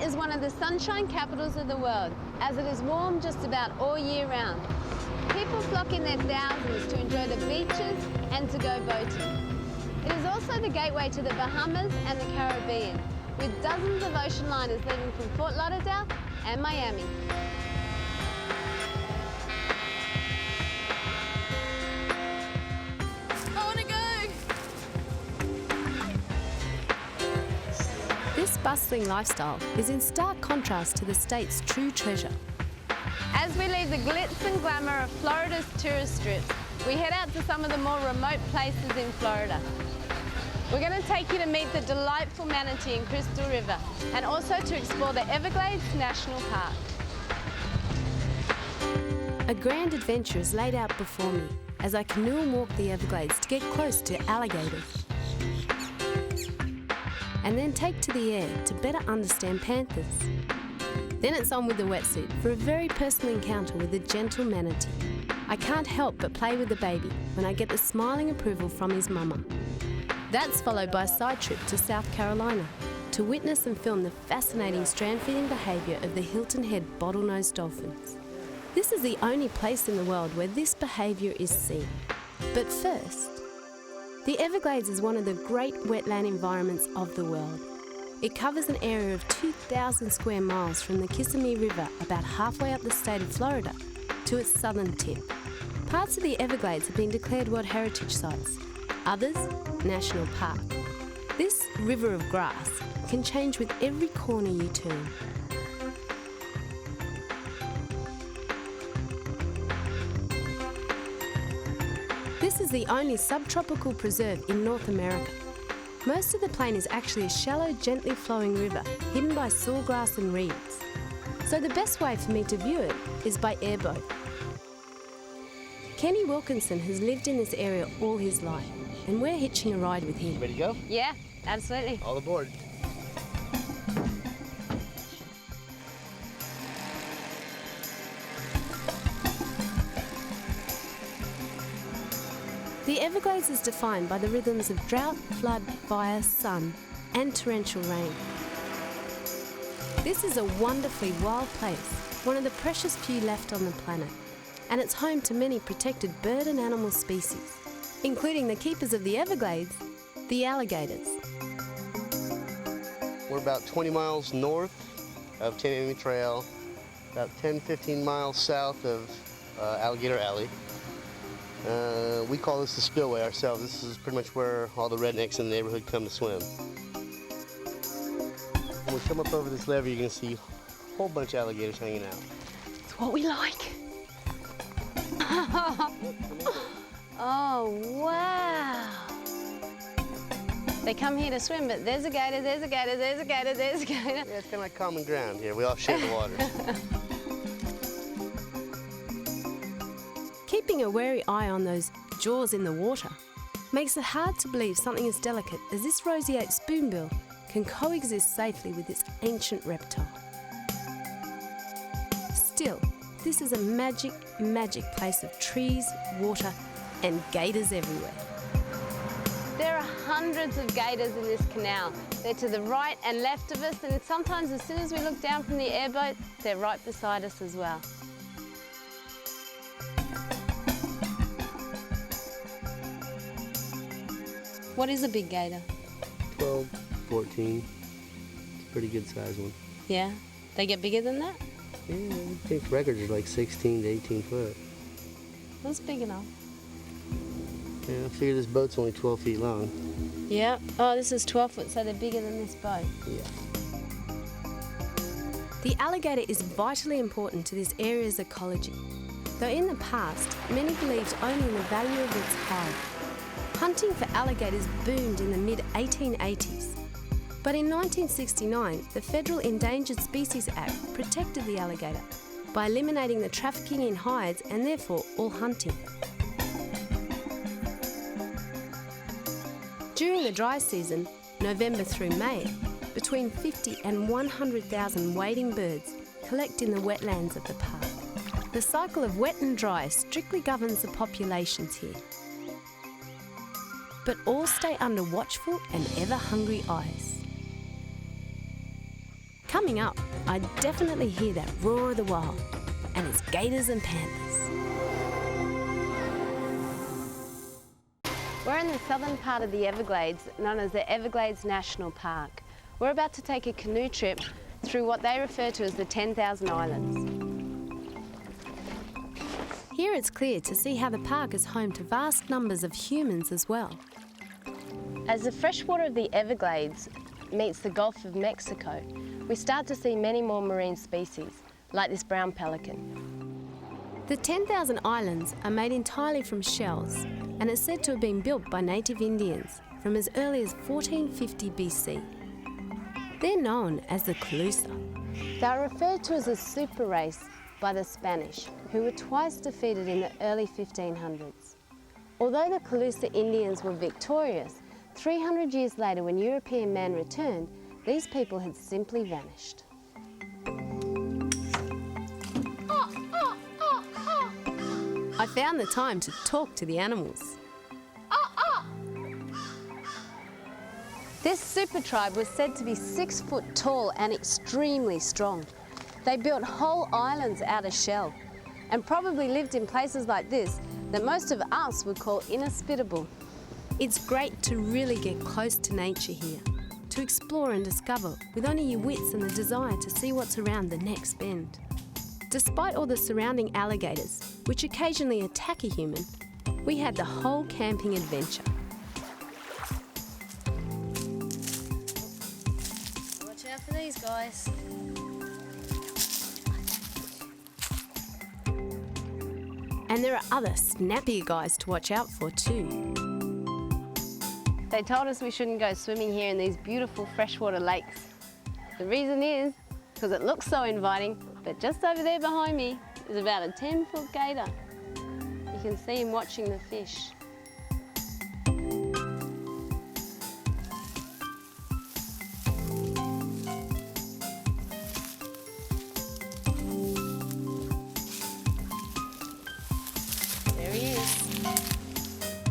is one of the sunshine capitals of the world, as it is warm just about all year round. People flock in their thousands to enjoy the beaches and to go boating. It is also the gateway to the Bahamas and the Caribbean, with dozens of ocean liners leaving from Fort Lauderdale and Miami. This bustling lifestyle is in stark contrast to the state's true treasure. As we leave the glitz and glamour of Florida's tourist strips, we head out to some of the more remote places in Florida. We're going to take you to meet the delightful manatee in Crystal River and also to explore the Everglades National Park. A grand adventure is laid out before me as I canoe and walk the Everglades to get close to alligators. And then take to the air to better understand panthers. Then it's on with the wetsuit for a very personal encounter with a gentle manatee. I can't help but play with the baby when I get the smiling approval from his mama. That's followed by a side trip to South Carolina to witness and film the fascinating strand-feeding behaviour of the Hilton Head bottlenose dolphins. This is the only place in the world where this behaviour is seen. But first, the Everglades is one of the great wetland environments of the world. It covers an area of 2,000 square miles from the Kissimmee River about halfway up the state of Florida to its southern tip. Parts of the Everglades have been declared World Heritage Sites, others National Park. This river of grass can change with every corner you turn. This is the only subtropical preserve in North America. Most of the plain is actually a shallow, gently flowing river hidden by sawgrass and reeds. So the best way for me to view it is by airboat. Kenny Wilkinson has lived in this area all his life, and we're hitching a ride with him. Ready to go? Yeah, absolutely. All aboard. The Everglades is defined by the rhythms of drought, flood, fire, sun, and torrential rain. This is a wonderfully wild place, one of the precious few left on the planet, and it's home to many protected bird and animal species, including the keepers of the Everglades, the alligators. We're about 20 miles north of Tamiami Trail, about 10-15 miles south of Alligator Alley. We call this the spillway ourselves. This is pretty much where all the rednecks in the neighborhood come to swim. When we come up over this levee, you're going to see a whole bunch of alligators hanging out. It's what we like. Oh, wow. They come here to swim, but there's a gator, there's a gator, there's a gator, there's a gator. Yeah, it's kind of like common ground here. We all share the water. Keeping a wary eye on those jaws in the water makes it hard to believe something as delicate as this roseate spoonbill can coexist safely with this ancient reptile. Still, this is a magic, magic place of trees, water, and gators everywhere. There are hundreds of gators in this canal. They're to the right and left of us, and sometimes as soon as we look down from the airboat, they're right beside us as well. What is a big gator? 12, 14. It's a pretty good sized one. Yeah? They get bigger than that? Yeah, I think records are like 16 to 18 foot. That's big enough. Yeah, I figure this boat's only 12 feet long. Yeah. Oh, this is 12 foot, so they're bigger than this boat. Yeah. The alligator is vitally important to this area's ecology, though in the past, many believed only in the value of its hide. Hunting for alligators boomed in the mid-1880s. But in 1969, the Federal Endangered Species Act protected the alligator by eliminating the trafficking in hides and therefore all hunting. During the dry season, November through May, between 50 and 100,000 wading birds collect in the wetlands of the park. The cycle of wet and dry strictly governs the populations here. But all stay under watchful and ever-hungry eyes. Coming up, I definitely hear that roar of the wild, and it's gators and panthers. We're in the southern part of the Everglades, known as the Everglades National Park. We're about to take a canoe trip through what they refer to as the 10,000 Islands. Here it's clear to see how the park is home to vast numbers of humans as well. As the freshwater of the Everglades meets the Gulf of Mexico, we start to see many more marine species, like this brown pelican. The 10,000 Islands are made entirely from shells and is said to have been built by native Indians from as early as 1450 BC. They're known as the Calusa. They are referred to as a super race by the Spanish, who were twice defeated in the early 1500s. Although the Calusa Indians were victorious, 300 years later, when European man returned, these people had simply vanished. I found the time to talk to the animals. This super tribe was said to be 6 foot tall and extremely strong. They built whole islands out of shell and probably lived in places like this that most of us would call inhospitable. It's great to really get close to nature here, to explore and discover with only your wits and the desire to see what's around the next bend. Despite all the surrounding alligators, which occasionally attack a human, we had the whole camping adventure. Watch out for these guys. And there are other snappier guys to watch out for too. They told us we shouldn't go swimming here in these beautiful freshwater lakes. The reason is because it looks so inviting, but just over there behind me is about a 10-foot gator. You can see him watching the fish. There he is.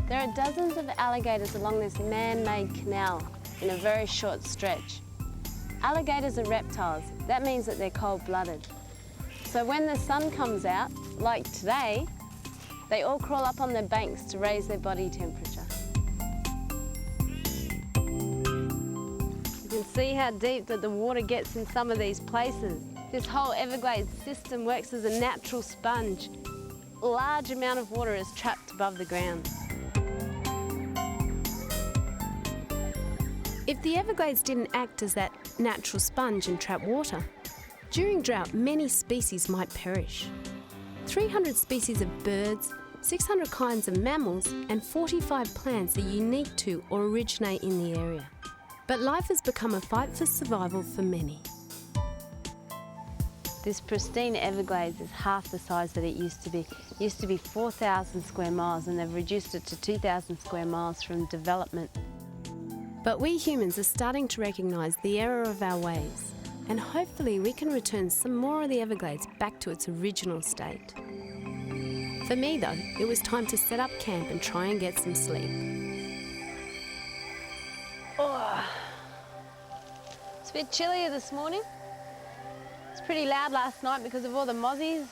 There are dozens of alligators along this man-made canal in a very short stretch. Alligators are reptiles. That means that they're cold-blooded. So when the sun comes out, like today, they all crawl up on the banks to raise their body temperature. You can see how deep that the water gets in some of these places. This whole Everglades system works as a natural sponge. A large amount of water is trapped above the ground. If the Everglades didn't act as that natural sponge and trap water, during drought many species might perish. 300 species of birds, 600 kinds of mammals and 45 plants are unique to or originate in the area. But life has become a fight for survival for many. This pristine Everglades is half the size that it used to be. It used to be 4,000 square miles and they've reduced it to 2,000 square miles from development. But we humans are starting to recognise the error of our ways, and hopefully we can return some more of the Everglades back to its original state. For me though, it was time to set up camp and try and get some sleep. Oh. It's a bit chillier this morning. It's pretty loud last night because of all the mozzies,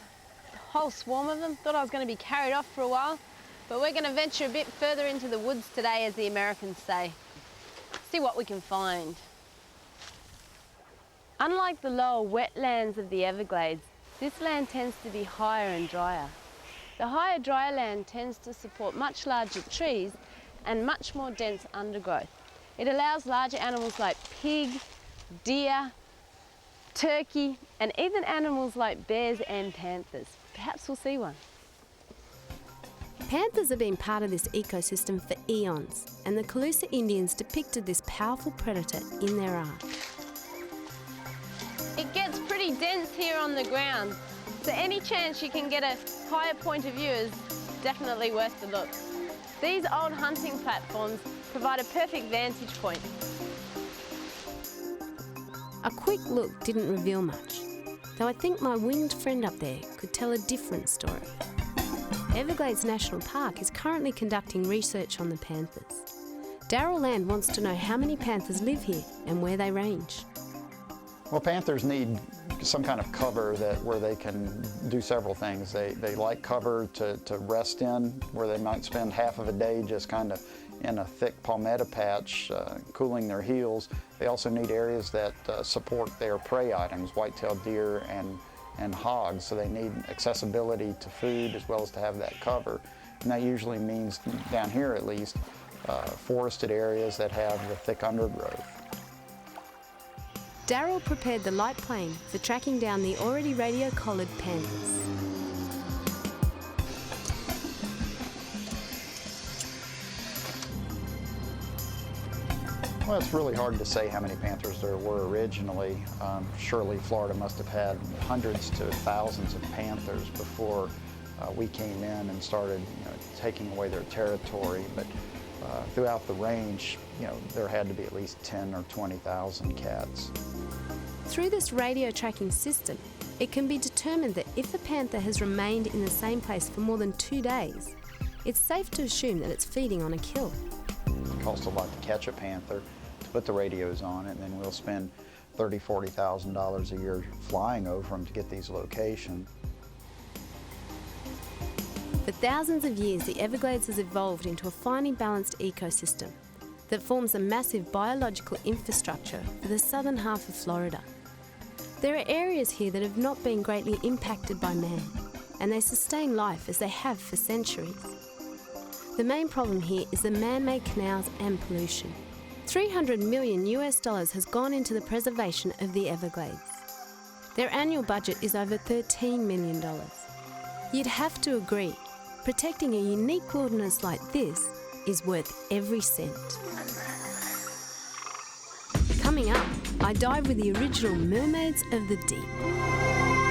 a whole swarm of them. Thought I was going to be carried off for a while, but we're going to venture a bit further into the woods today, as the Americans say. See what we can find. Unlike the lower wetlands of the Everglades, this land tends to be higher and drier. The higher, drier land tends to support much larger trees and much more dense undergrowth. It allows larger animals like pig, deer, turkey, and even animals like bears and panthers. Perhaps we'll see one. Panthers have been part of this ecosystem for eons, and the Calusa Indians depicted this powerful predator in their art. It gets pretty dense here on the ground, so any chance you can get a higher point of view is definitely worth the look. These old hunting platforms provide a perfect vantage point. A quick look didn't reveal much, though I think my winged friend up there could tell a different story. Everglades National Park is currently conducting research on the panthers. Daryl Land wants to know how many panthers live here and where they range. Well, panthers need some kind of cover where they can do several things. They like cover to rest in, where they might spend half of a day just kind of in a thick palmetto patch, cooling their heels. They also need areas that support their prey items, white-tailed deer and hogs, so they need accessibility to food as well as to have that cover. And that usually means, down here at least, forested areas that have the thick undergrowth. Darryl prepared the light plane for tracking down the already radio-collared panthers. Well, it's really hard to say how many panthers there were originally. Surely Florida must have had hundreds to thousands of panthers before we came in and started taking away their territory. But throughout the range, there had to be at least 10 or 20,000 cats. Through this radio tracking system, it can be determined that if a panther has remained in the same place for more than 2 days, it's safe to assume that it's feeding on a kill. It costs a lot to catch a panther, to put the radios on it, and then we'll spend $30,000, $40,000 a year flying over them to get these locations. For thousands of years, the Everglades has evolved into a finely balanced ecosystem that forms a massive biological infrastructure for the southern half of Florida. There are areas here that have not been greatly impacted by man, and they sustain life as they have for centuries. The main problem here is the man-made canals and pollution. $300 million has gone into the preservation of the Everglades. Their annual budget is over $13 million. You'd have to agree, protecting a unique wilderness like this is worth every cent. Coming up, I dive with the original mermaids of the deep.